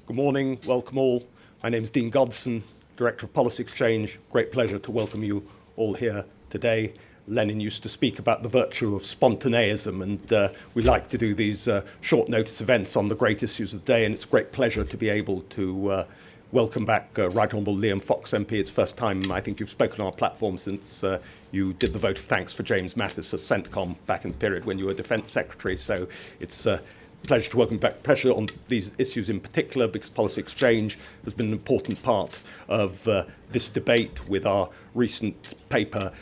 Good morning, welcome all. My name is Dean Godson, Director of Policy Exchange. Great pleasure to welcome you all here today. Lenin used to speak about the virtue of spontaneism, and we like to do these short notice events on the great issues of the day, and it's a great pleasure to be able to welcome back Right Hon Liam Fox MP. It's the first time I think you've spoken on our platform since you did the vote of thanks for James Mattis as CENTCOM back in the period when you were Defence Secretary. So it's a pleasure to welcome back. Pressure on these issues in particular, because Policy Exchange has been an important part of this debate with our recent paper,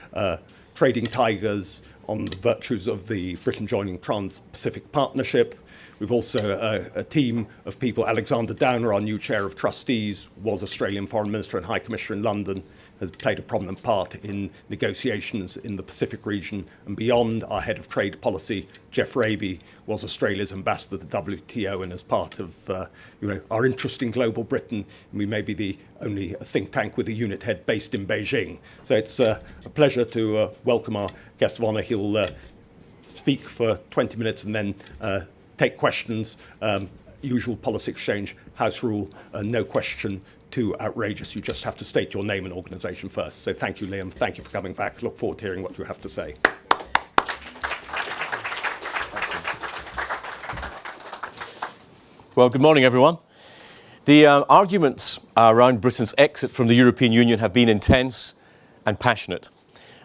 Trading Tigers, on the virtues of the Britain joining Trans-Pacific Partnership. We've also a team of people. Alexander Downer, our new Chair of Trustees, was Australian Foreign Minister and High Commissioner in London, has played a prominent part in negotiations in the Pacific region and beyond. Our Head of Trade Policy, Jeff Raby, was Australia's ambassador to the WTO, and as part of our interest in global Britain, we may be the only think tank with a unit head based in Beijing. So it's a pleasure to welcome our guest of honour. He'll speak for 20 minutes and then take questions. Usual Policy Exchange house rule, no question too outrageous. You just have to state your name and organisation first. So thank you, Liam. Thank you for coming back. Look forward to hearing what you have to say. Well, good morning, everyone. The arguments around Britain's exit from the European Union have been intense and passionate.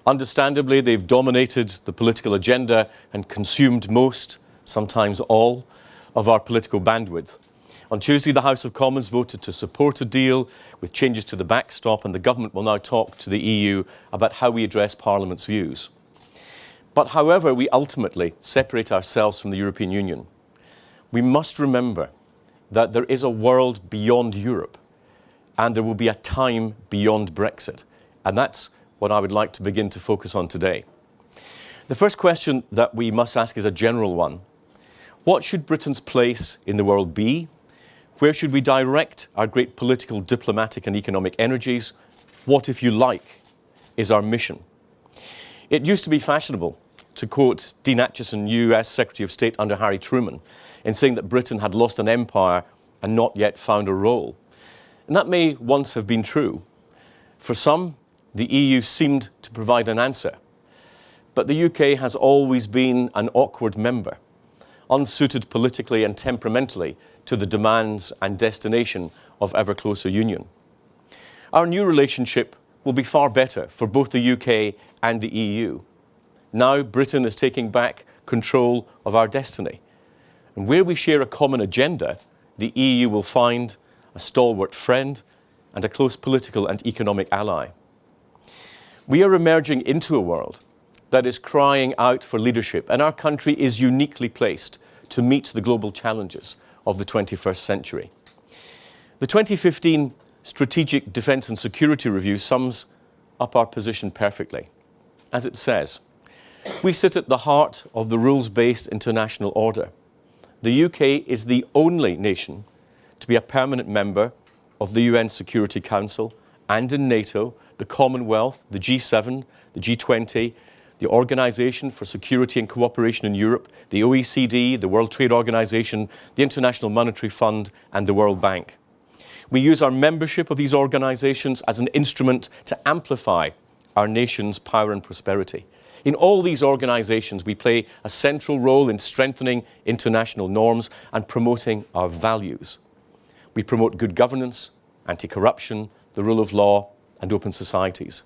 Understandably, they've dominated the political agenda and consumed most, sometimes all, of our political bandwidth. On Tuesday, the House of Commons voted to support a deal with changes to the backstop, and the government will now talk to the EU about how we address Parliament's views. But however we ultimately separate ourselves from the European Union, we must remember that there is a world beyond Europe, and there will be a time beyond Brexit. And that's what I would like to begin to focus on today. The first question that we must ask is a general one. What should Britain's place in the world be? Where should we direct our great political, diplomatic and economic energies? What, if you like, is our mission? It used to be fashionable to quote Dean Acheson, US Secretary of State under Harry Truman, in saying that Britain had lost an empire and not yet found a role. And that may once have been true. For some, the EU seemed to provide an answer. But the UK has always been an awkward member, unsuited politically and temperamentally to the demands and destination of ever closer union. Our new relationship will be far better for both the UK and the EU. Now Britain is taking back control of our destiny. And where we share a common agenda, the EU will find a stalwart friend and a close political and economic ally. We are emerging into a world that is crying out for leadership, and our country is uniquely placed to meet the global challenges of the 21st century. The 2015 Strategic Defence and Security Review sums up our position perfectly. As it says, we sit at the heart of the rules-based international order. The UK is the only nation to be a permanent member of the UN Security Council and in NATO, the Commonwealth, the G7, the G20, the Organisation for Security and Cooperation in Europe, the OECD, the World Trade Organization, the International Monetary Fund, and the World Bank. We use our membership of these organizations as an instrument to amplify our nation's power and prosperity. In all these organizations, we play a central role in strengthening international norms and promoting our values. We promote good governance, anti-corruption, the rule of law, and open societies.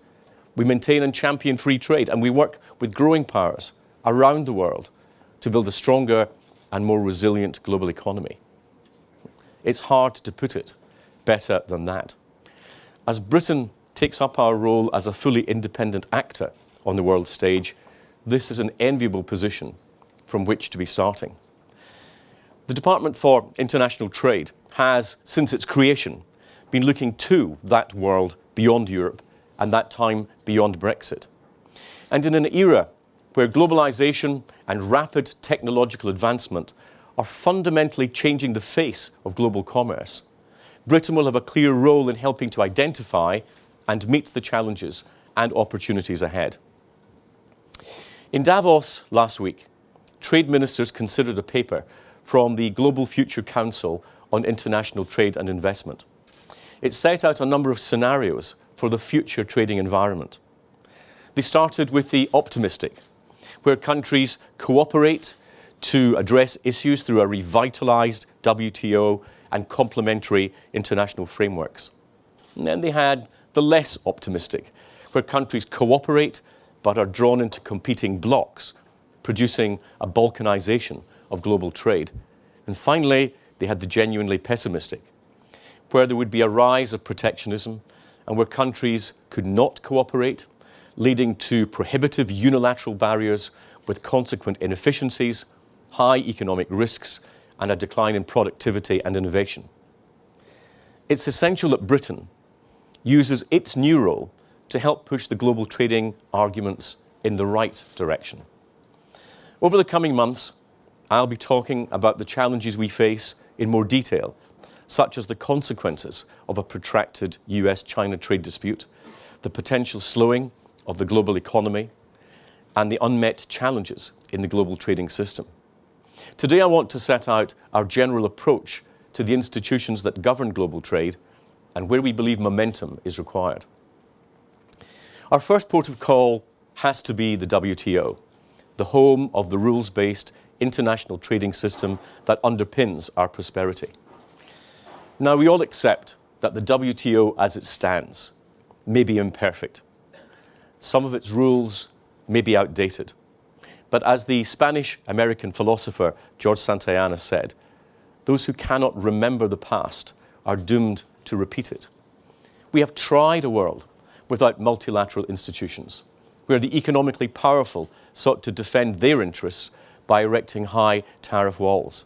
We maintain and champion free trade, and we work with growing powers around the world to build a stronger and more resilient global economy. It's hard to put it better than that. As Britain takes up our role as a fully independent actor on the world stage, this is an enviable position from which to be starting. The Department for International Trade has, since its creation, been looking to that world beyond Europe and that time beyond Brexit. And in an era where globalisation and rapid technological advancement are fundamentally changing the face of global commerce, Britain will have a clear role in helping to identify and meet the challenges and opportunities ahead. In Davos last week, trade ministers considered a paper from the Global Future Council on international trade and investment. It set out a number of scenarios for the future trading environment. They started with the optimistic, where countries cooperate to address issues through a revitalized WTO and complementary international frameworks. And then they had the less optimistic, where countries cooperate but are drawn into competing blocs, producing a balkanization of global trade. And finally, they had the genuinely pessimistic, where there would be a rise of protectionism and where countries could not cooperate, leading to prohibitive unilateral barriers with consequent inefficiencies, high economic risks, and a decline in productivity and innovation. It's essential that Britain uses its new role to help push the global trading arguments in the right direction. Over the coming months, I'll be talking about the challenges we face in more detail, such as the consequences of a protracted US-China trade dispute, the potential slowing of the global economy, and the unmet challenges in the global trading system. Today, I want to set out our general approach to the institutions that govern global trade and where we believe momentum is required. Our first port of call has to be the WTO, the home of the rules-based international trading system that underpins our prosperity. Now, we all accept that the WTO as it stands may be imperfect. Some of its rules may be outdated. But as the Spanish-American philosopher George Santayana said, those who cannot remember the past are doomed to repeat it. We have tried a world without multilateral institutions, where the economically powerful sought to defend their interests by erecting high tariff walls.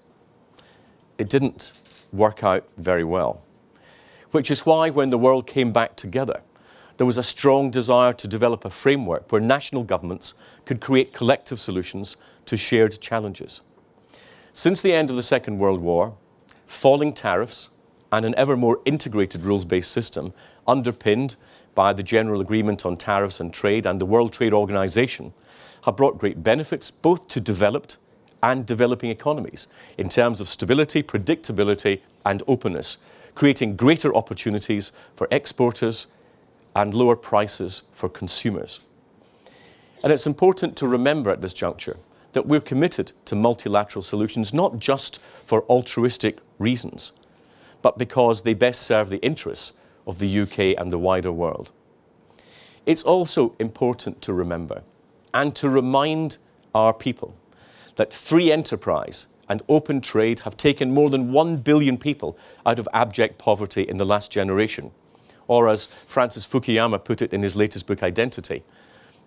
It didn't work out very well, which is why when the world came back together, there was a strong desire to develop a framework where national governments could create collective solutions to shared challenges. Since the end of the Second World War, falling tariffs and an ever more integrated rules-based system underpinned by the General Agreement on Tariffs and Trade and the World Trade Organization have brought great benefits both to developed and developing economies in terms of stability, predictability, and openness, creating greater opportunities for exporters and lower prices for consumers. And it's important to remember at this juncture that we're committed to multilateral solutions, not just for altruistic reasons, but because they best serve the interests of the UK and the wider world. It's also important to remember and to remind our people that free enterprise and open trade have taken more than 1 billion people out of abject poverty in the last generation. Or as Francis Fukuyama put it in his latest book, Identity,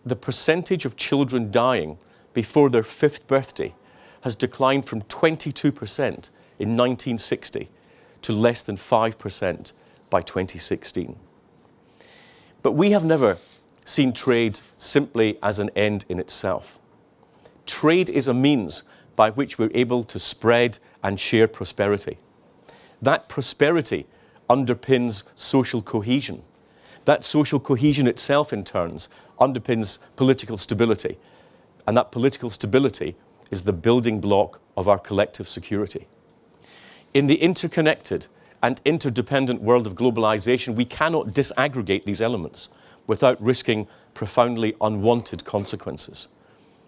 the percentage of children dying before their 5th birthday has declined from 22% in 1960 to less than 5% by 2016. But we have never seen trade simply as an end in itself. Trade is a means by which we're able to spread and share prosperity. That prosperity underpins social cohesion. That social cohesion itself, in turn, underpins political stability. And that political stability is the building block of our collective security. In the interconnected and interdependent world of globalization, we cannot disaggregate these elements without risking profoundly unwanted consequences.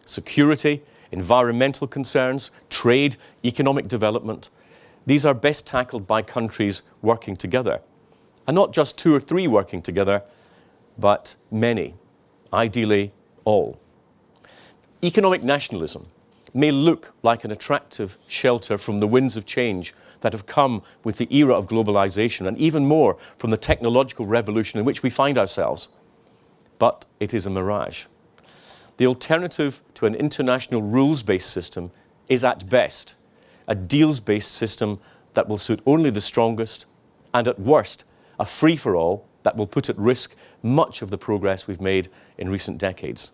Security, environmental concerns, trade, economic development, these are best tackled by countries working together. And not just 2 or 3 working together, but many, ideally all. Economic nationalism may look like an attractive shelter from the winds of change that have come with the era of globalization, and even more from the technological revolution in which we find ourselves. But it is a mirage. The alternative to an international rules-based system is at best a deals-based system that will suit only the strongest, and at worst, a free-for-all that will put at risk much of the progress we've made in recent decades.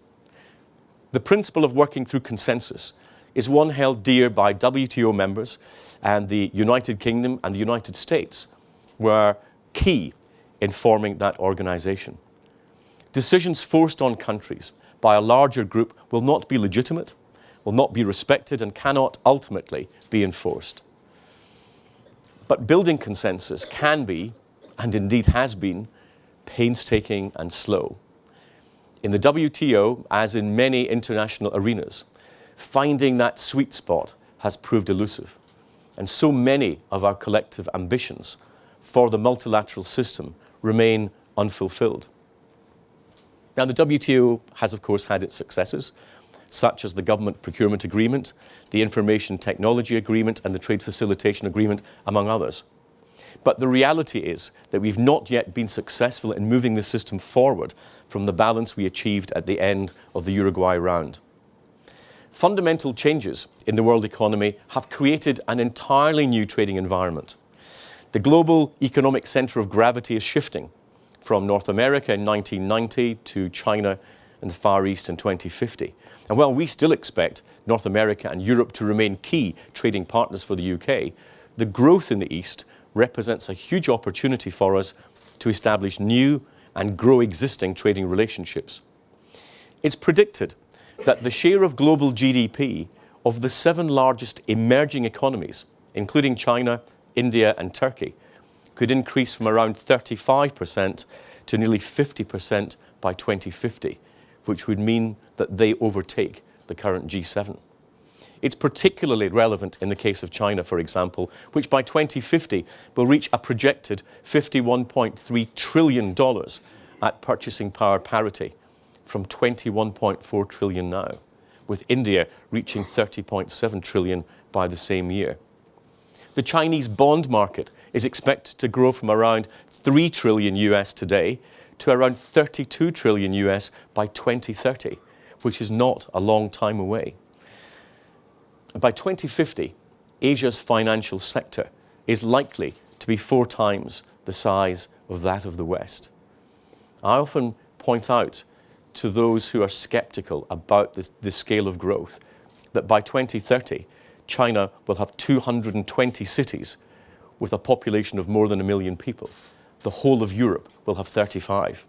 The principle of working through consensus is one held dear by WTO members, and the United Kingdom and the United States were key in forming that organization. Decisions forced on countries by a larger group will not be legitimate, will not be respected, and cannot ultimately be enforced. But building consensus can be, and indeed has been, painstaking and slow. In the WTO, as in many international arenas, finding that sweet spot has proved elusive. And so many of our collective ambitions for the multilateral system remain unfulfilled. Now, the WTO has, of course, had its successes, such as the Government Procurement Agreement, the Information Technology Agreement, and the Trade Facilitation Agreement, among others. But the reality is that we've not yet been successful in moving the system forward from the balance we achieved at the end of the Uruguay round. Fundamental changes in the world economy have created an entirely new trading environment. The global economic center of gravity is shifting from North America in 1990 to China and the Far East in 2050. And while we still expect North America and Europe to remain key trading partners for the UK, the growth in the East represents a huge opportunity for us to establish new and grow existing trading relationships. It's predicted that the share of global GDP of the 7 largest emerging economies, including China, India, and Turkey, could increase from around 35% to nearly 50% by 2050, which would mean that they overtake the current G7. It's particularly relevant in the case of China, for example, which by 2050 will reach a projected $51.3 trillion at purchasing power parity, from 21.4 trillion now, with India reaching 30.7 trillion by the same year. The Chinese bond market is expected to grow from around 3 trillion US today to around 32 trillion US by 2030, which is not a long time away. By 2050, Asia's financial sector is likely to be 4 times the size of that of the West. I often point out to those who are skeptical about the scale of growth that by 2030, China will have 220 cities with a population of more than 1 million people. The whole of Europe will have 35.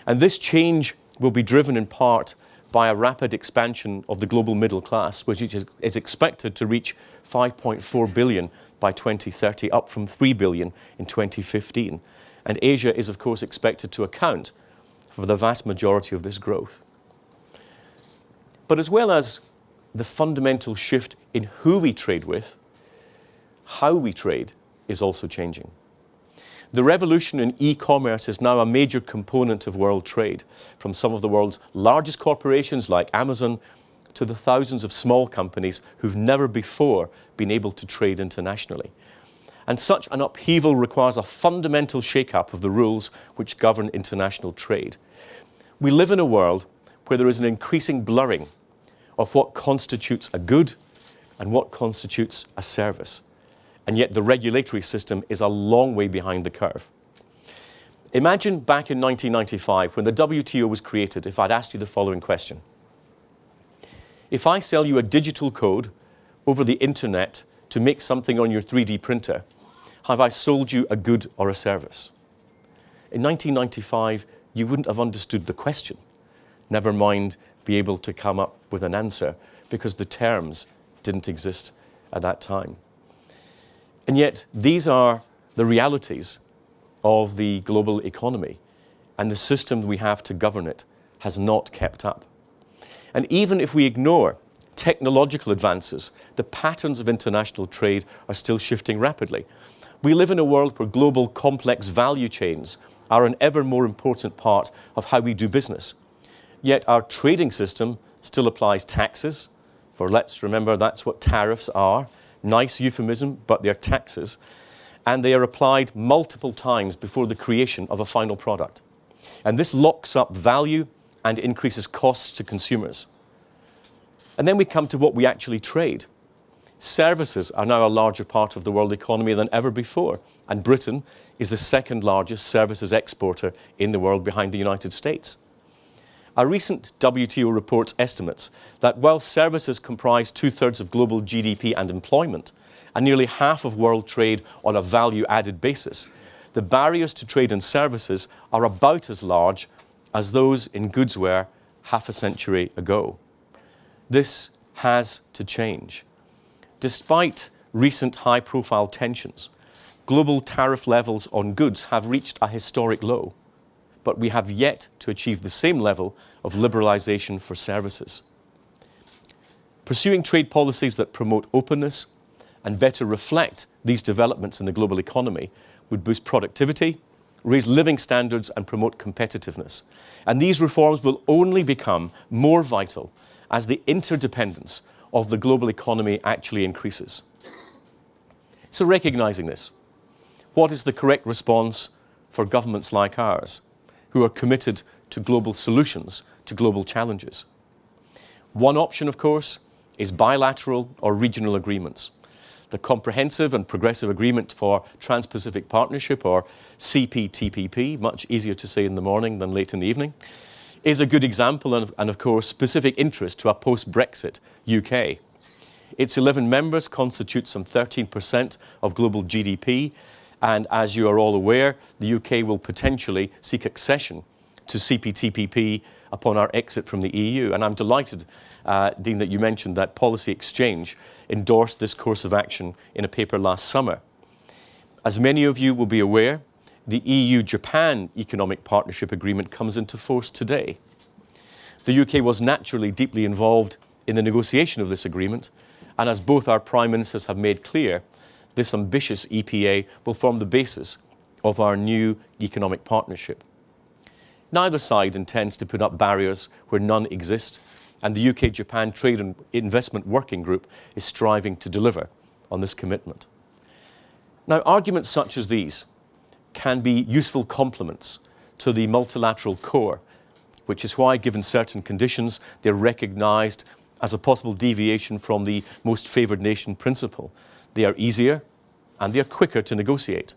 And this change will be driven in part by a rapid expansion of the global middle class, which is expected to reach 5.4 billion by 2030, up from 3 billion in 2015. And Asia is, of course, expected to account for the vast majority of this growth. But as well as the fundamental shift in who we trade with, how we trade is also changing. The revolution in e-commerce is now a major component of world trade, from some of the world's largest corporations like Amazon to the thousands of small companies who've never before been able to trade internationally. And such an upheaval requires a fundamental shake-up of the rules which govern international trade. We live in a world where there is an increasing blurring of what constitutes a good and what constitutes a service. And yet the regulatory system is a long way behind the curve. Imagine back in 1995, when the WTO was created, if I'd asked you the following question. If I sell you a digital code over the internet to make something on your 3D printer, have I sold you a good or a service? In 1995, you wouldn't have understood the question, never mind be able to come up with an answer, because the terms didn't exist at that time. And yet, these are the realities of the global economy, and the system we have to govern it has not kept up. And even if we ignore technological advances, the patterns of international trade are still shifting rapidly. We live in a world where global complex value chains are an ever more important part of how we do business. Yet our trading system still applies taxes, for let's remember that's what tariffs are. Nice euphemism, but they're taxes, and they are applied multiple times before the creation of a final product. And this locks up value and increases costs to consumers. And then we come to what we actually trade. Services are now a larger part of the world economy than ever before, and Britain is the second largest services exporter in the world behind the United States. A recent WTO report estimates that while services comprise 2/3 of global GDP and employment, and nearly half of world trade on a value-added basis, the barriers to trade in services are about as large as those in goods were half a century ago. This has to change. Despite recent high-profile tensions global tariff levels on goods have reached a historic low, but we have yet to achieve the same level of liberalisation for services. Pursuing trade policies that promote openness and better reflect these developments in the global economy would boost productivity, raise living standards and promote competitiveness. And these reforms will only become more vital as the interdependence of the global economy actually increases. So recognising this, what is the correct response for governments like ours, who are committed to global solutions to global challenges? One option, of course, is bilateral or regional agreements. The Comprehensive and Progressive Agreement for Trans-Pacific Partnership, or CPTPP, much easier to say in the morning than late in the evening, is a good example and of course specific interest to a post-Brexit UK. Its 11 members constitute some 13% of global GDP, and as you are all aware, the UK will potentially seek accession to CPTPP upon our exit from the EU. And I'm delighted, Dean, that you mentioned that Policy Exchange endorsed this course of action in a paper last summer. As many of you will be aware, the EU-Japan Economic Partnership Agreement comes into force today. The UK was naturally deeply involved in the negotiation of this agreement, and as both our Prime Ministers have made clear, this ambitious EPA will form the basis of our new economic partnership. Neither side intends to put up barriers where none exist, and the UK-Japan Trade and Investment Working Group is striving to deliver on this commitment. Now, arguments such as these can be useful complements to the multilateral core, which is why, given certain conditions, they're recognised as a possible deviation from the most favoured nation principle. They are easier and they are quicker to negotiate.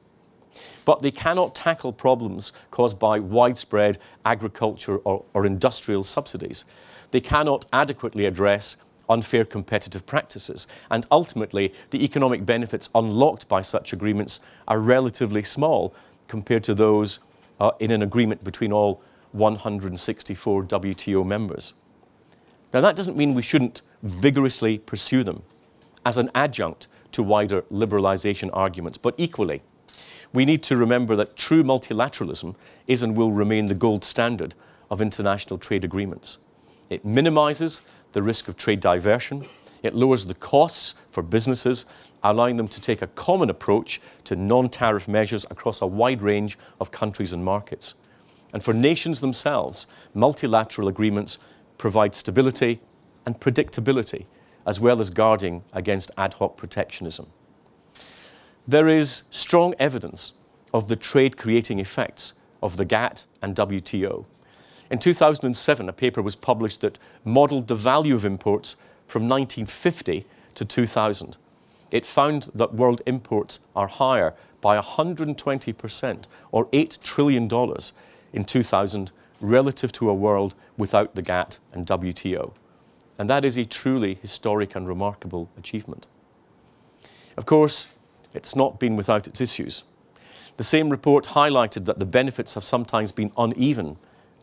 But they cannot tackle problems caused by widespread agriculture or industrial subsidies. They cannot adequately address unfair competitive practices. And ultimately, the economic benefits unlocked by such agreements are relatively small compared to those in an agreement between all 164 WTO members. Now, that doesn't mean we shouldn't vigorously pursue them as an adjunct to wider liberalisation arguments, but equally, we need to remember that true multilateralism is and will remain the gold standard of international trade agreements. It minimises the risk of trade diversion, it lowers the costs for businesses, allowing them to take a common approach to non-tariff measures across a wide range of countries and markets. And for nations themselves, multilateral agreements provide stability and predictability, as well as guarding against ad hoc protectionism. There is strong evidence of the trade-creating effects of the GATT and WTO. In 2007, a paper was published that modelled the value of imports from 1950 to 2000. It found that world imports are higher by 120%, or $8 trillion in 2000, relative to a world without the GATT and WTO. And that is a truly historic and remarkable achievement. Of course, it's not been without its issues. The same report highlighted that the benefits have sometimes been uneven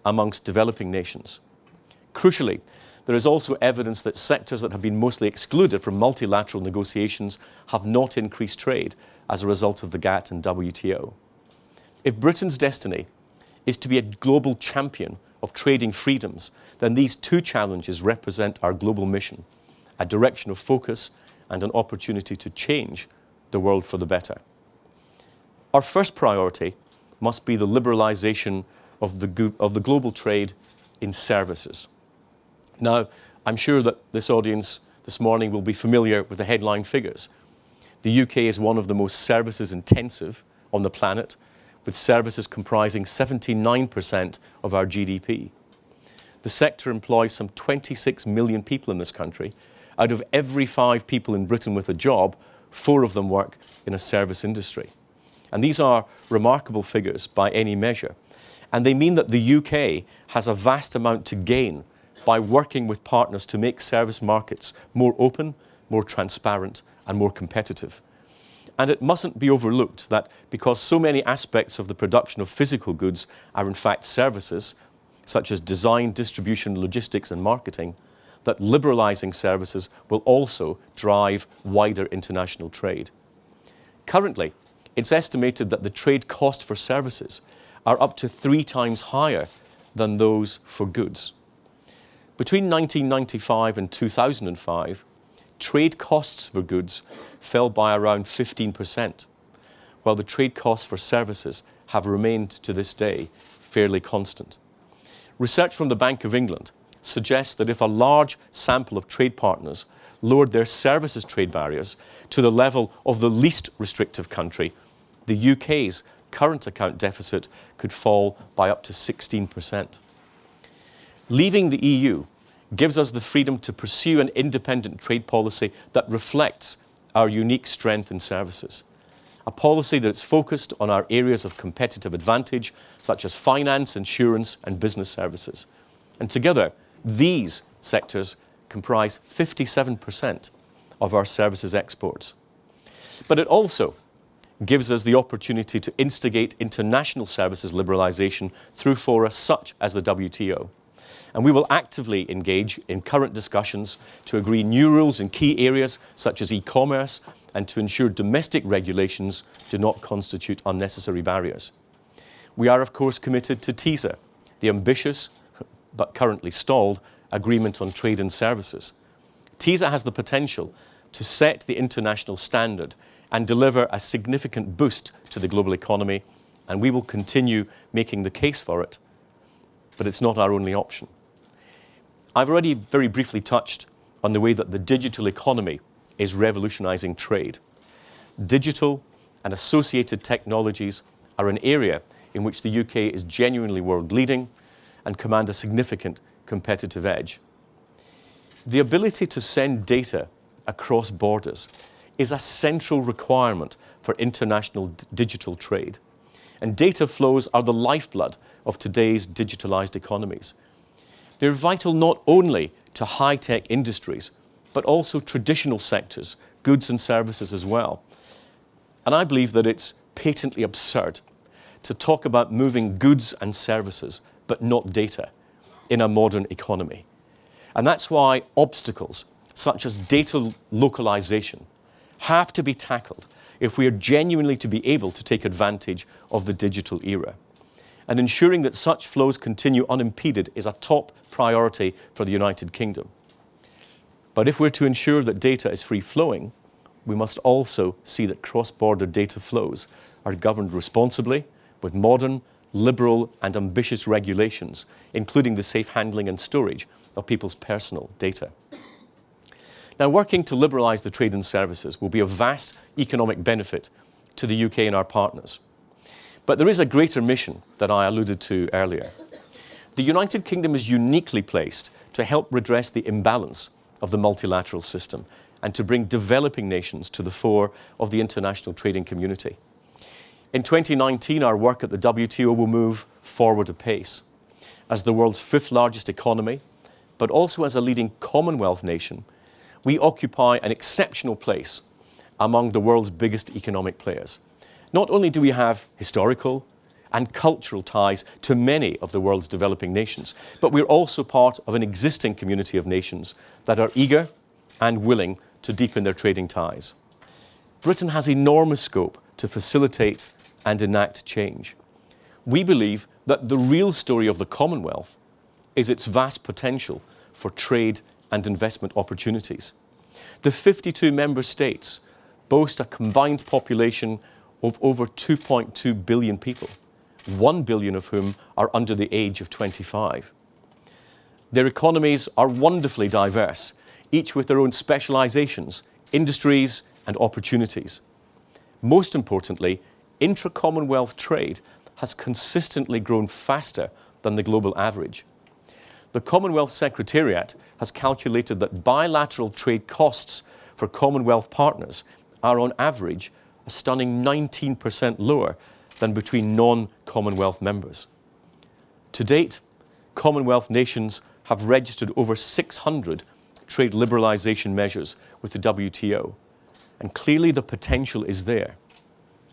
amongst developing nations. Crucially, there is also evidence that sectors that have been mostly excluded from multilateral negotiations have not increased trade as a result of the GATT and WTO. If Britain's destiny is to be a global champion of trading freedoms, then these two challenges represent our global mission, a direction of focus and an opportunity to change the world for the better. Our first priority must be the liberalisation of the global trade in services. Now, I'm sure that this audience this morning will be familiar with the headline figures. The UK is one of the most services intensive on the planet, with services comprising 79% of our GDP. The sector employs some 26 million people in this country. Out of every 5 people in Britain with a job, 4 of them work in a service industry. And these are remarkable figures by any measure. And they mean that the UK has a vast amount to gain by working with partners to make service markets more open, more transparent, and more competitive. And it mustn't be overlooked that because so many aspects of the production of physical goods are in fact services, such as design, distribution, logistics, and marketing, that liberalising services will also drive wider international trade. Currently, it's estimated that the trade cost for services are up to 3 times higher than those for goods. Between 1995 and 2005, trade costs for goods fell by around 15%, while the trade costs for services have remained to this day fairly constant. Research from the Bank of England suggests that if a large sample of trade partners lowered their services trade barriers to the level of the least restrictive country, the UK's current account deficit could fall by up to 16%. Leaving the EU gives us the freedom to pursue an independent trade policy that reflects our unique strength in services. A policy that's focused on our areas of competitive advantage, such as finance, insurance, and business services. And together, these sectors comprise 57% of our services exports. But it also gives us the opportunity to instigate international services liberalisation through fora such as the WTO. And we will actively engage in current discussions to agree new rules in key areas such as e-commerce and to ensure domestic regulations do not constitute unnecessary barriers. We are, of course, committed to TISA, the ambitious but currently stalled agreement on trade and services. TISA has the potential to set the international standard and deliver a significant boost to the global economy, and we will continue making the case for it, but it's not our only option. I've already very briefly touched on the way that the digital economy is revolutionizing trade. Digital and associated technologies are an area in which the UK is genuinely world leading and command a significant competitive edge. The ability to send data across borders is a central requirement for international digital trade. And data flows are the lifeblood of today's digitalized economies. They're vital not only to high-tech industries, but also traditional sectors, goods and services as well. And I believe that it's patently absurd to talk about moving goods and services, but not data, in a modern economy. And that's why obstacles such as data localization have to be tackled if we are genuinely to be able to take advantage of the digital era. And ensuring that such flows continue unimpeded is a top priority for the United Kingdom. But if we're to ensure that data is free-flowing, we must also see that cross-border data flows are governed responsibly with modern, liberal and ambitious regulations, including the safe handling and storage of people's personal data. Now, working to liberalise the trade and services will be of vast economic benefit to the UK and our partners. But there is a greater mission that I alluded to earlier. The United Kingdom is uniquely placed to help redress the imbalance of the multilateral system and to bring developing nations to the fore of the international trading community. In 2019, our work at the WTO will move forward apace. As the world's 5th largest economy, but also as a leading Commonwealth nation, we occupy an exceptional place among the world's biggest economic players. Not only do we have historical and cultural ties to many of the world's developing nations, but we're also part of an existing community of nations that are eager and willing to deepen their trading ties. Britain has enormous scope to facilitate and enact change. We believe that the real story of the Commonwealth is its vast potential for trade and investment opportunities. The 52 member states boast a combined population of over 2.2 billion people, 1 billion of whom are under the age of 25. Their economies are wonderfully diverse, each with their own specializations, industries, and opportunities. Most importantly, intra-Commonwealth trade has consistently grown faster than the global average. The Commonwealth Secretariat has calculated that bilateral trade costs for Commonwealth partners are on average a stunning 19% lower than between non-Commonwealth members. To date, Commonwealth nations have registered over 600 trade liberalisation measures with the WTO, and clearly the potential is there,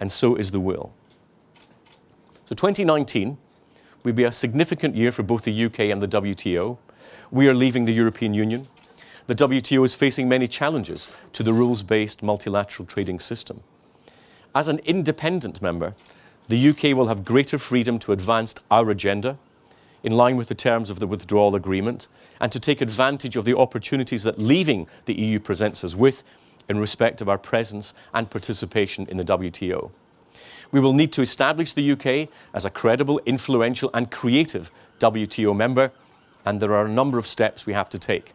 and so is the will. So 2019 will be a significant year for both the UK and the WTO. We are leaving the European Union. The WTO is facing many challenges to the rules-based multilateral trading system. As an independent member, the UK will have greater freedom to advance our agenda in line with the terms of the withdrawal agreement and to take advantage of the opportunities that leaving the EU presents us with in respect of our presence and participation in the WTO. We will need to establish the UK as a credible, influential and creative WTO member, and there are a number of steps we have to take.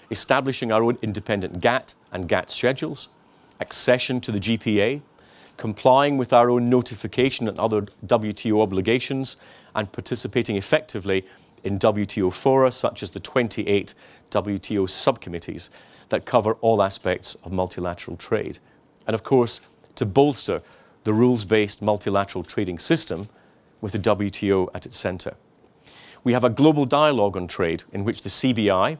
Establishing our own independent GATT and GATT schedules, accession to the GPA, complying with our own notification and other WTO obligations, and participating effectively in WTO fora such as the 28 WTO subcommittees that cover all aspects of multilateral trade. And of course, to bolster the rules-based multilateral trading system with the WTO at its centre. We have a global dialogue on trade in which the CBI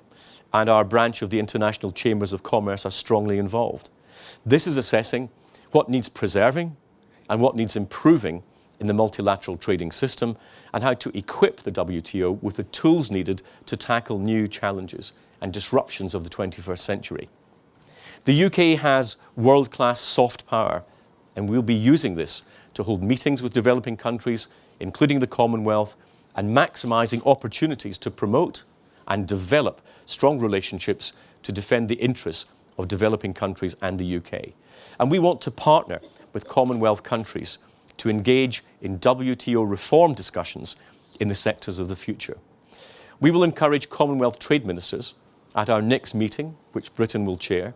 and our branch of the International Chambers of Commerce are strongly involved. This is assessing what needs preserving and what needs improving in the multilateral trading system and how to equip the WTO with the tools needed to tackle new challenges and disruptions of the 21st century. The UK has world-class soft power, and we'll be using this to hold meetings with developing countries, including the Commonwealth, and maximising opportunities to promote and develop strong relationships to defend the interests of developing countries and the UK. And we want to partner with Commonwealth countries to engage in WTO reform discussions in the sectors of the future. We will encourage Commonwealth trade ministers at our next meeting, which Britain will chair,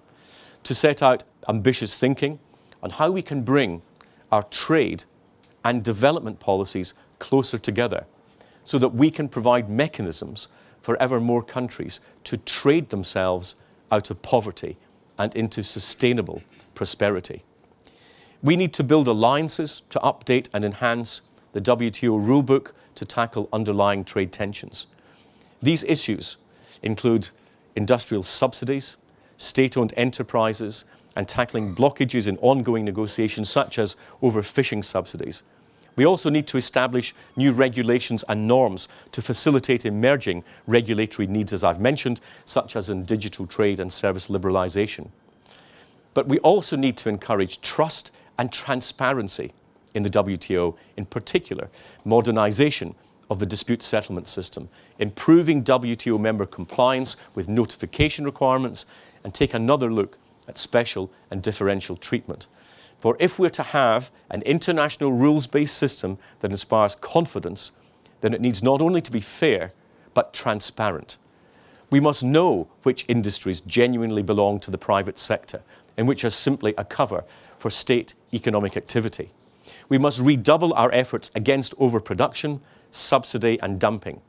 to set out ambitious thinking on how we can bring our trade and development policies closer together so that we can provide mechanisms for ever more countries to trade themselves out of poverty and into sustainable prosperity. We need to build alliances to update and enhance the WTO rulebook to tackle underlying trade tensions. These issues include industrial subsidies, state-owned enterprises, and tackling blockages in ongoing negotiations such as overfishing subsidies. We also need to establish new regulations and norms to facilitate emerging regulatory needs, as I've mentioned, such as in digital trade and service liberalisation. But we also need to encourage trust and transparency in the WTO, in particular, modernisation of the dispute settlement system, improving WTO member compliance with notification requirements, and take another look at special and differential treatment. For if we're to have an international rules-based system that inspires confidence, then it needs not only to be fair, but transparent. We must know which industries genuinely belong to the private sector and which are simply a cover for state economic activity. We must redouble our efforts against overproduction, subsidy and dumping.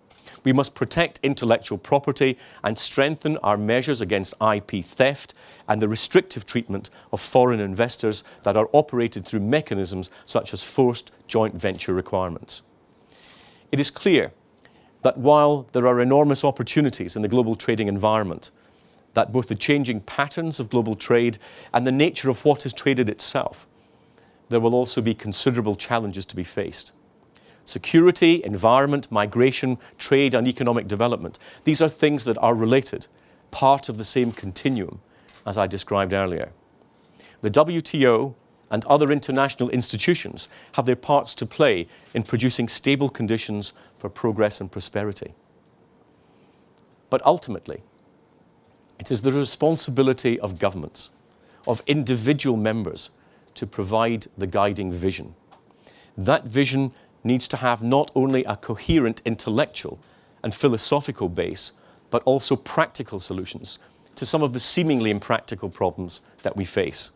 We must protect intellectual property and strengthen our measures against IP theft and the restrictive treatment of foreign investors that are operated through mechanisms such as forced joint venture requirements. It is clear that while there are enormous opportunities in the global trading environment, that both the changing patterns of global trade and the nature of what is traded itself, there will also be considerable challenges to be faced. Security, environment, migration, trade and economic development. These are things that are related, part of the same continuum as I described earlier. The WTO and other international institutions have their parts to play in producing stable conditions for progress and prosperity. But ultimately, it is the responsibility of governments, of individual members, to provide the guiding vision. That vision needs to have not only a coherent intellectual and philosophical base, but also practical solutions to some of the seemingly impractical problems that we face.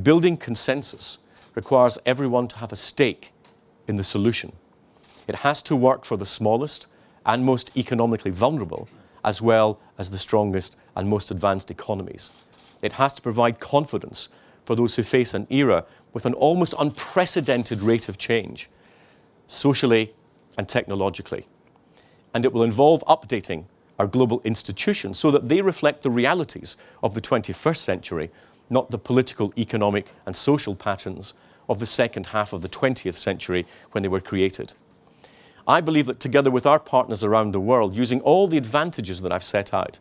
Building consensus requires everyone to have a stake in the solution. It has to work for the smallest and most economically vulnerable, as well as the strongest and most advanced economies. It has to provide confidence for those who face an era with an almost unprecedented rate of change, socially and technologically. And it will involve updating our global institutions so that they reflect the realities of the 21st century, not the political, economic and social patterns of the second half of the 20th century when they were created. I believe that together with our partners around the world, using all the advantages that I've set out,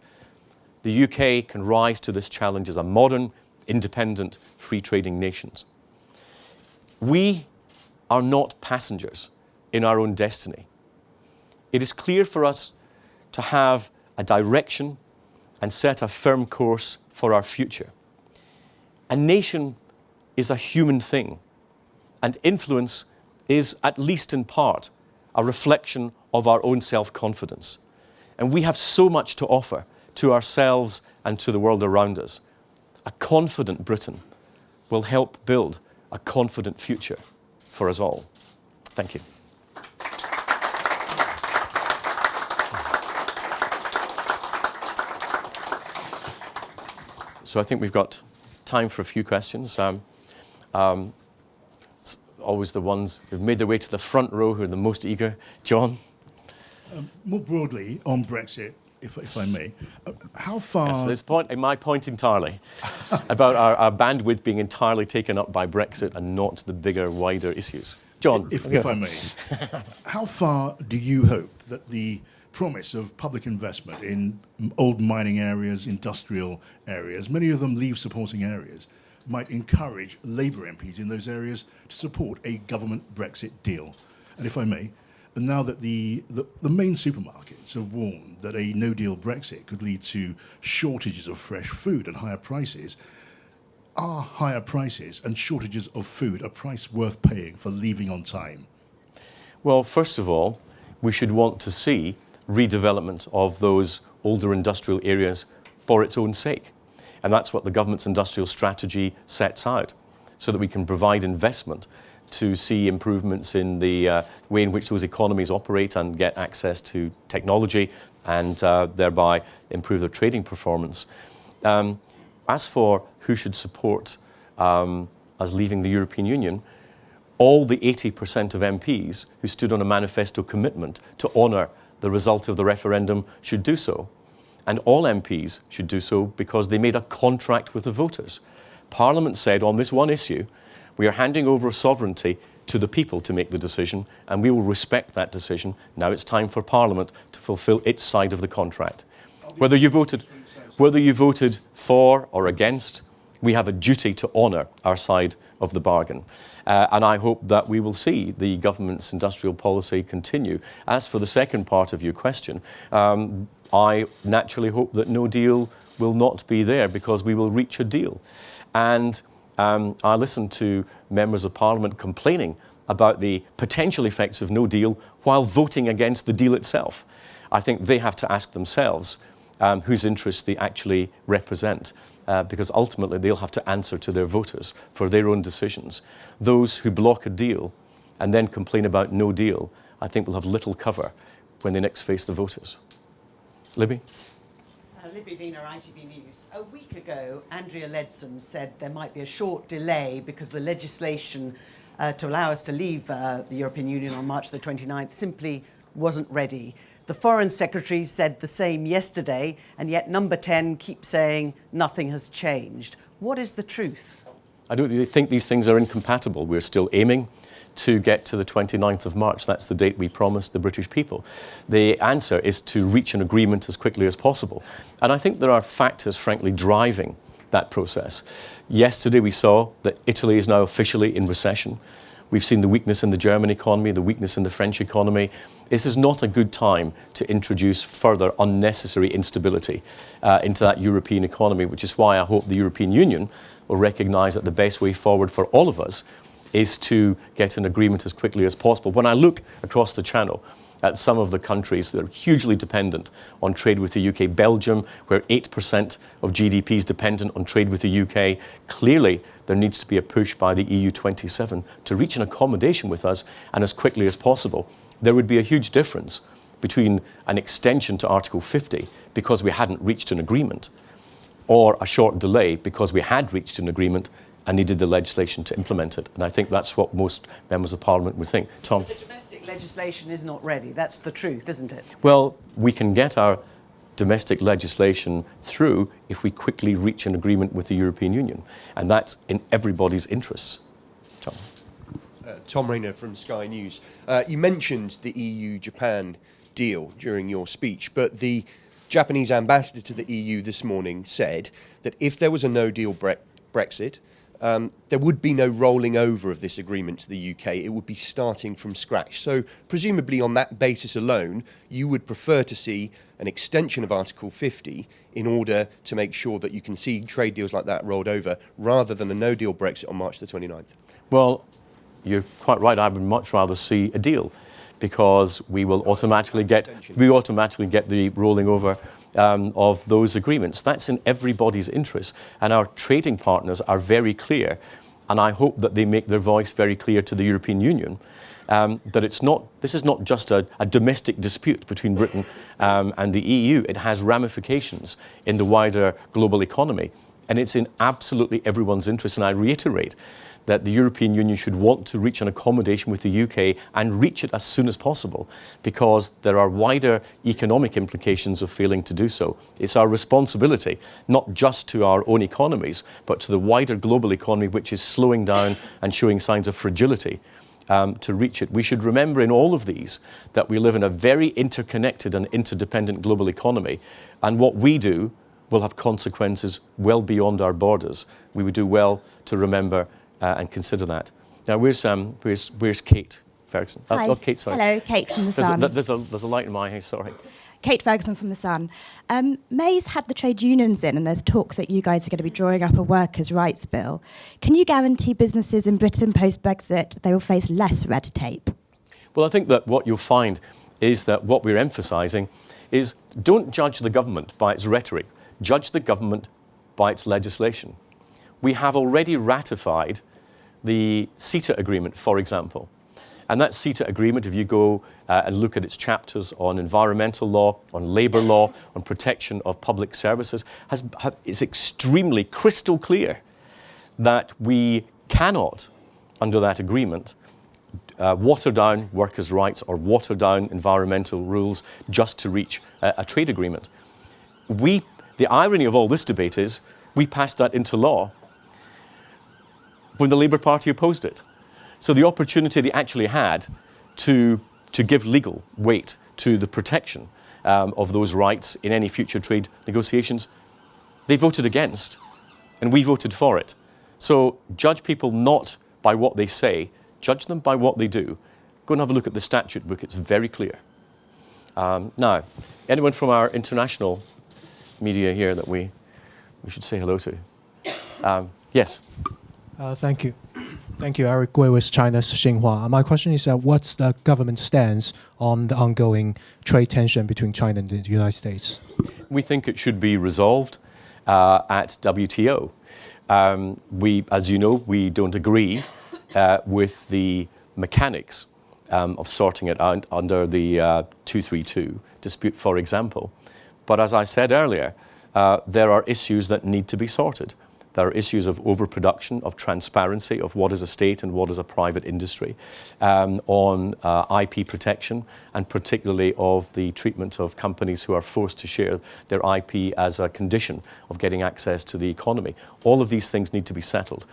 the UK can rise to this challenge as a modern, independent, free trading nation. We are not passengers in our own destiny. It is clear for us to have a direction and set a firm course for our future. A nation is a human thing, and influence is, at least in part, a reflection of our own self-confidence. And we have so much to offer to ourselves and to the world around us. A confident Britain will help build a confident future for us all. Thank you. So I think we've got time for a few questions. It's always the ones who've made their way to the front row who are the most eager. John? More broadly on Brexit, if I may, how far... Yes, this point, my point entirely, about our bandwidth being entirely taken up by Brexit and not the bigger, wider issues. John? If I may, how far do you hope that the promise of public investment in old mining areas, industrial areas, many of them leave-supporting areas, might encourage Labour MPs in those areas to support a government Brexit deal? And if I may, now that the main supermarkets have warned that a no-deal Brexit could lead to shortages of fresh food and higher prices, are higher prices and shortages of food a price worth paying for leaving on time? Well, first of all, we should want to see redevelopment of those older industrial areas for its own sake. And that's what the government's industrial strategy sets out, so that we can provide investment to see improvements in the way in which those economies operate and get access to technology and thereby improve their trading performance. As for who should support us leaving the European Union, all the 80% of MPs who stood on a manifesto commitment to honour the result of the referendum should do so. And all MPs should do so because they made a contract with the voters. Parliament said on this one issue, we are handing over sovereignty to the people to make the decision, and we will respect that decision. Now it's time for Parliament to fulfil its side of the contract. Whether you voted for or against, we have a duty to honour our side of the bargain. And I hope that we will see the government's industrial policy continue. As for the second part of your question, I naturally hope that no deal will not be there because we will reach a deal. And I listened to members of Parliament complaining about the potential effects of no deal while voting against the deal itself. I think they have to ask themselves whose interests they actually represent, because ultimately they'll have to answer to their voters for their own decisions. Those who block a deal and then complain about no deal, I think will have little cover when they next face the voters. Libby? Libby Wiener, ITV News. A week ago, Andrea Leadsom said there might be a short delay because the legislation to allow us to leave the European Union on March the 29th simply wasn't ready. The Foreign Secretary said the same yesterday, and yet Number 10 keeps saying nothing has changed. What is the truth? I don't think these things are incompatible. We're still aiming to get to the 29th of March. That's the date we promised the British people. The answer is to reach an agreement as quickly as possible. And I think there are factors, frankly, driving that process. Yesterday we saw that Italy is now officially in recession. We've seen the weakness in the German economy, the weakness in the French economy. This is not a good time to introduce further unnecessary instability into that European economy, which is why I hope the European Union will recognise that the best way forward for all of us is to get an agreement as quickly as possible. When I look across the Channel at some of the countries that are hugely dependent on trade with the UK, Belgium, where 8% of GDP is dependent on trade with the UK, clearly there needs to be a push by the EU 27 to reach an accommodation with us, and as quickly as possible. There would be a huge difference between an extension to Article 50 because we hadn't reached an agreement, or a short delay because we had reached an agreement and needed the legislation to implement it. And I think that's what most members of Parliament would think. Tom? But the domestic legislation is not ready. That's the truth, isn't it? Well, we can get our domestic legislation through if we quickly reach an agreement with the European Union. And that's in everybody's interests. Tom? Tom Rayner from Sky News. You mentioned the EU-Japan deal during your speech, but the Japanese ambassador to the EU this morning said that if there was a no-deal Brexit, there would be no rolling over of this agreement to the UK. It would be starting from scratch. So presumably on that basis alone, you would prefer to see an extension of Article 50 in order to make sure that you can see trade deals like that rolled over, rather than a no-deal Brexit on March the 29th. Well, you're quite right. I would much rather see a deal, because we will automatically get the rolling over of those agreements. That's in everybody's interest, and our trading partners are very clear, and I hope that they make their voice very clear to the European Union, that this is not just a domestic dispute between Britain and the EU. It has ramifications in the wider global economy, and it's in absolutely everyone's interest. And I reiterate that the European Union should want to reach an accommodation with the UK and reach it as soon as possible, because there are wider economic implications of failing to do so. It's our responsibility, not just to our own economies, but to the wider global economy, which is slowing down and showing signs of fragility, to reach it. We should remember in all of these that we live in a very interconnected and interdependent global economy, and what we do will have consequences well beyond our borders. We would do well to remember and consider that. Now, where's Kate Ferguson? Hi. Oh, Kate, sorry. Hello, Kate from The Sun. There's a light in my eye, sorry. Kate Ferguson from The Sun. May's had the trade unions in, and there's talk that you guys are going to be drawing up a workers' rights bill. Can you guarantee businesses in Britain post-Brexit they will face less red tape? Well, I think that what you'll find is that what we're emphasising is don't judge the government by its rhetoric, judge the government by its legislation. We have already ratified the CETA agreement, for example. And that CETA agreement, if you go and look at its chapters on environmental law, on labour law, on protection of public services, is extremely crystal clear that we cannot, under that agreement, water down workers' rights or water down environmental rules just to reach a trade agreement. The irony of all this debate is we passed that into law when the Labour Party opposed it. So the opportunity they actually had to give legal weight to the protection of those rights in any future trade negotiations, they voted against, and we voted for it. So judge people not by what they say, judge them by what they do. Go and have a look at the statute book, it's very clear. Now, anyone from our international media here that we should say hello to? Yes. Thank you. Thank you, Eric Gui with China's Xinhua. My question is, what's the government stance on the ongoing trade tension between China and the United States? We think it should be resolved at WTO. As you know, we don't agree with the mechanics of sorting it out under the 232 dispute, for example. But as I said earlier, there are issues that need to be sorted. There are issues of overproduction, of transparency, of what is a state and what is a private industry, on IP protection, and particularly of the treatment of companies who are forced to share their IP as a condition of getting access to the economy. All of these things need to be settled.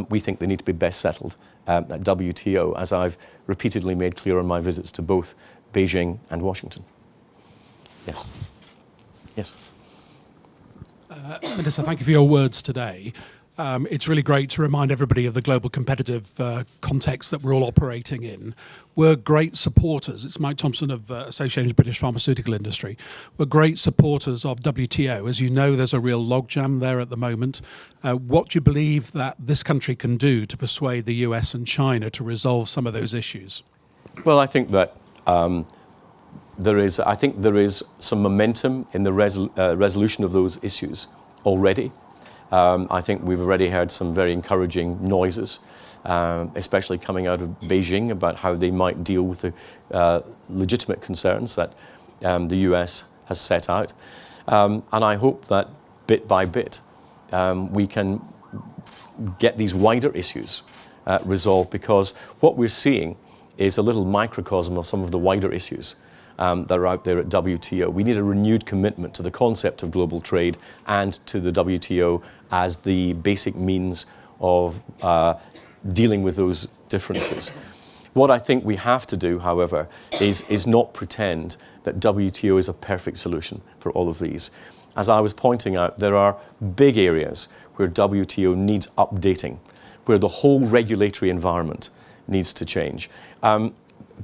We think they need to be best settled at WTO, as I've repeatedly made clear on my visits to both Beijing and Washington. Yes. Yes. Minister, thank you for your words today. It's really great to remind everybody of the global competitive context that we're all operating in. We're great supporters. It's Mike Thompson of Association of British Pharmaceutical Industry. We're great supporters of WTO. As you know, there's a real logjam there at the moment. What do you believe that this country can do to persuade the US and China to resolve some of those issues? Well, I think that there is some momentum in the resolution of those issues already. I think we've already heard some very encouraging noises, especially coming out of Beijing, about how they might deal with the legitimate concerns that the US has set out. And I hope that bit by bit we can get these wider issues resolved, because what we're seeing is a little microcosm of some of the wider issues that are out there at WTO. We need a renewed commitment to the concept of global trade and to the WTO as the basic means of dealing with those differences. What I think we have to do, however, is not pretend that WTO is a perfect solution for all of these. as I was pointing out, there are big areas where WTO needs updating, where the whole regulatory environment needs to change.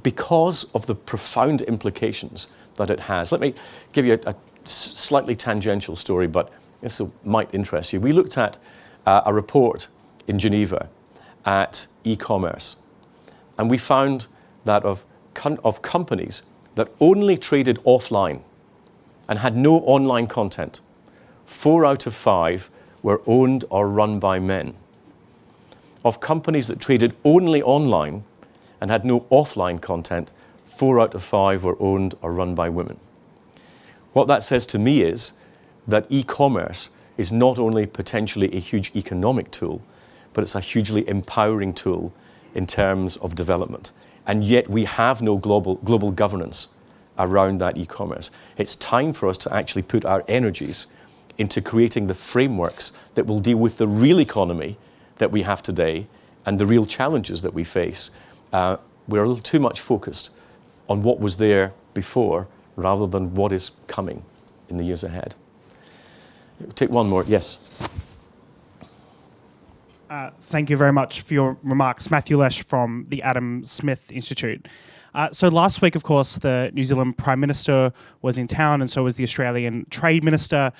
Because of the profound implications that it has. Let me give you a slightly tangential story, but this might interest you. We looked at a report in Geneva at e-commerce, and we found that of companies that only traded offline and had no online content, 4 out of 5 were owned or run by men. Of companies that traded only online and had no offline content, 4 out of 5 were owned or run by women. What that says to me is that e-commerce is not only potentially a huge economic tool, but it's a hugely empowering tool in terms of development. And yet we have no global governance around that e-commerce. It's time for us to actually put our energies into creating the frameworks that will deal with the real economy that we have today and the real challenges that we face. We're a little too much focused on what was there before rather than what is coming in the years ahead. Take one more, yes. Thank you very much for your remarks. Matthew Lesh from the Adam Smith Institute. So last week, of course, the New Zealand Prime Minister was in town, and so was the Australian Trade Minister,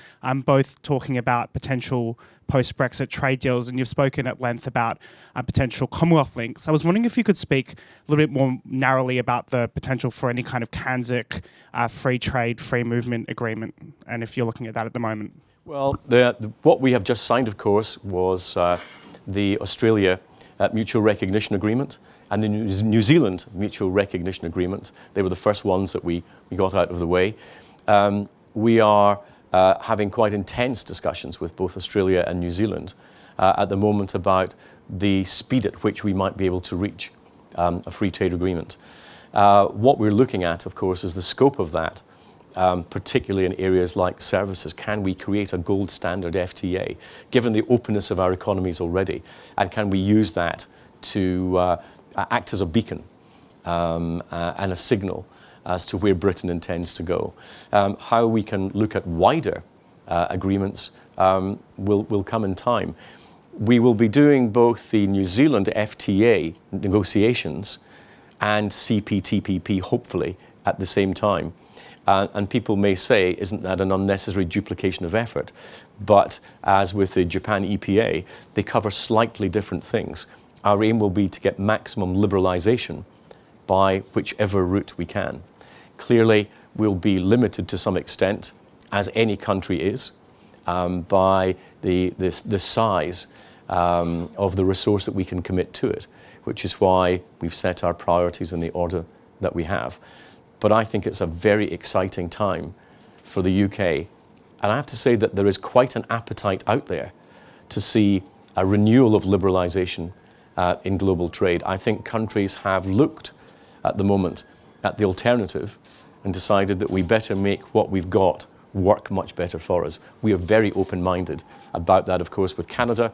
both talking about potential post-Brexit trade deals, and you've spoken at length about potential Commonwealth links. I was wondering if you could speak a little bit more narrowly about the potential for any kind of CANZIC free trade, free movement agreement, and if you're looking at that at the moment. Well, what we have just signed, of course, was the Australia Mutual Recognition Agreement and the New Zealand Mutual Recognition Agreement. They were the first ones that we got out of the way. We are having quite intense discussions with both Australia and New Zealand at the moment about the speed at which we might be able to reach a free trade agreement. What we're looking at, of course, is the scope of that, particularly in areas like services. Can we create a gold standard FTA, given the openness of our economies already? And can we use that to act as a beacon and a signal as to where Britain intends to go? How we can look at wider agreements will come in time. We will be doing both the New Zealand FTA negotiations and CPTPP, hopefully, at the same time. And people may say, isn't that an unnecessary duplication of effort? But as with the Japan EPA, they cover slightly different things. Our aim will be to get maximum liberalisation by whichever route we can. Clearly, we'll be limited to some extent, as any country is, by the size of the resource that we can commit to it, which is why we've set our priorities in the order that we have. But I think it's a very exciting time for the UK. And I have to say that there is quite an appetite out there to see a renewal of liberalisation in global trade. I think countries have looked at the moment at the alternative and decided that we better make what we've got work much better for us. We are very open-minded about that, of course, with Canada.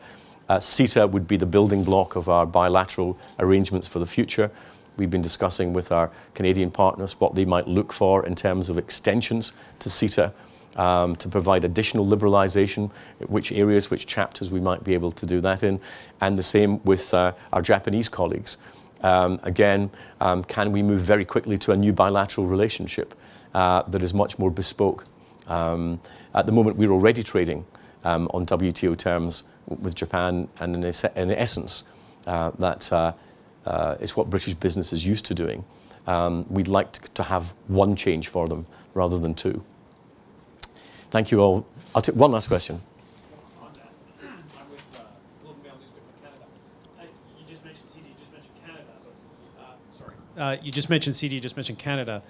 CETA would be the building block of our bilateral arrangements for the future. We've been discussing with our Canadian partners what they might look for in terms of extensions to CETA to provide additional liberalisation, which areas, which chapters we might be able to do that in, and the same with our Japanese colleagues. Again, can we move very quickly to a new bilateral relationship that is much more bespoke? At the moment, we're already trading on WTO terms with Japan, and in essence, that it's what British business is used to doing. We'd like to have one change for them rather than two. Thank you all. I'll take one last question. On that, I'm with Global Mail Newspaper Canada. You just mentioned CD, you just mentioned Canada. You just mentioned CD, you just mentioned Canada.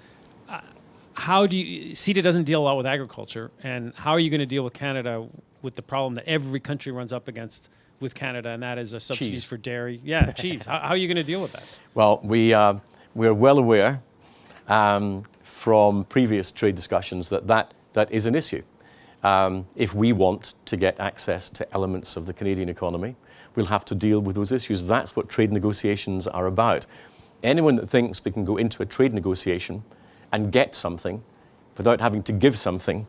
How do you, CETA doesn't deal a lot with agriculture, and how are you going to deal with Canada with the problem that every country runs up against with Canada, and that is subsidies cheese. for dairy? Yeah, cheese. How are you going to deal with that? Well, we're well aware from previous trade discussions that is an issue. If we want to get access to elements of the Canadian economy, we'll have to deal with those issues. That's what trade negotiations are about. Anyone that thinks they can go into a trade negotiation and get something without having to give something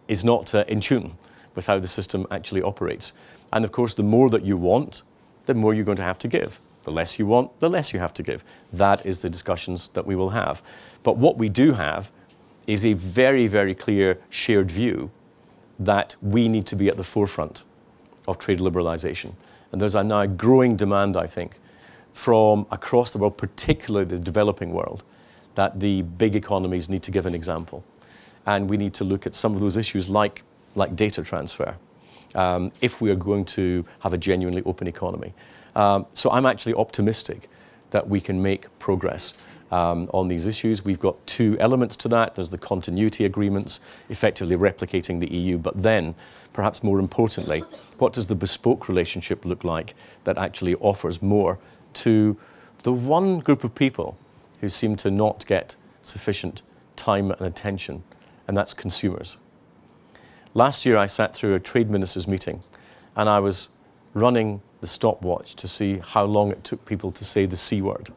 is not in tune with how the system actually operates. And of course, the more that you want, the more you're going to have to give. The less you want, the less you have to give. That is the discussions that we will have. But what we do have is a very, very clear shared view that we need to be at the forefront of trade liberalization. And there's a now growing demand, I think, from across the world, particularly the developing world, that the big economies need to give an example. And we need to look at some of those issues like data transfer, if we are going to have a genuinely open economy. So I'm actually optimistic that we can make progress on these issues. We've got two elements to that. There's the continuity agreements, effectively replicating the EU, but then, perhaps more importantly, what does the bespoke relationship look like that actually offers more to the one group of people who seem to not get sufficient time and attention, and that's consumers. Last year I sat through a trade ministers meeting and I was running the stopwatch to see how long it took people to say the C word.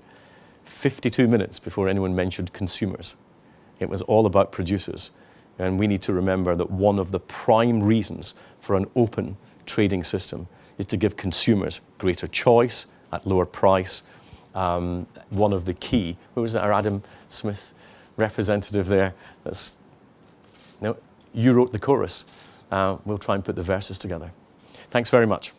52 minutes before anyone mentioned consumers. It was all about producers. And we need to remember that one of the prime reasons for an open trading system is to give consumers greater choice at lower price. One of the key, who was that, our Adam Smith representative there? No, you wrote the chorus. We'll try and put the verses together. Thanks very much.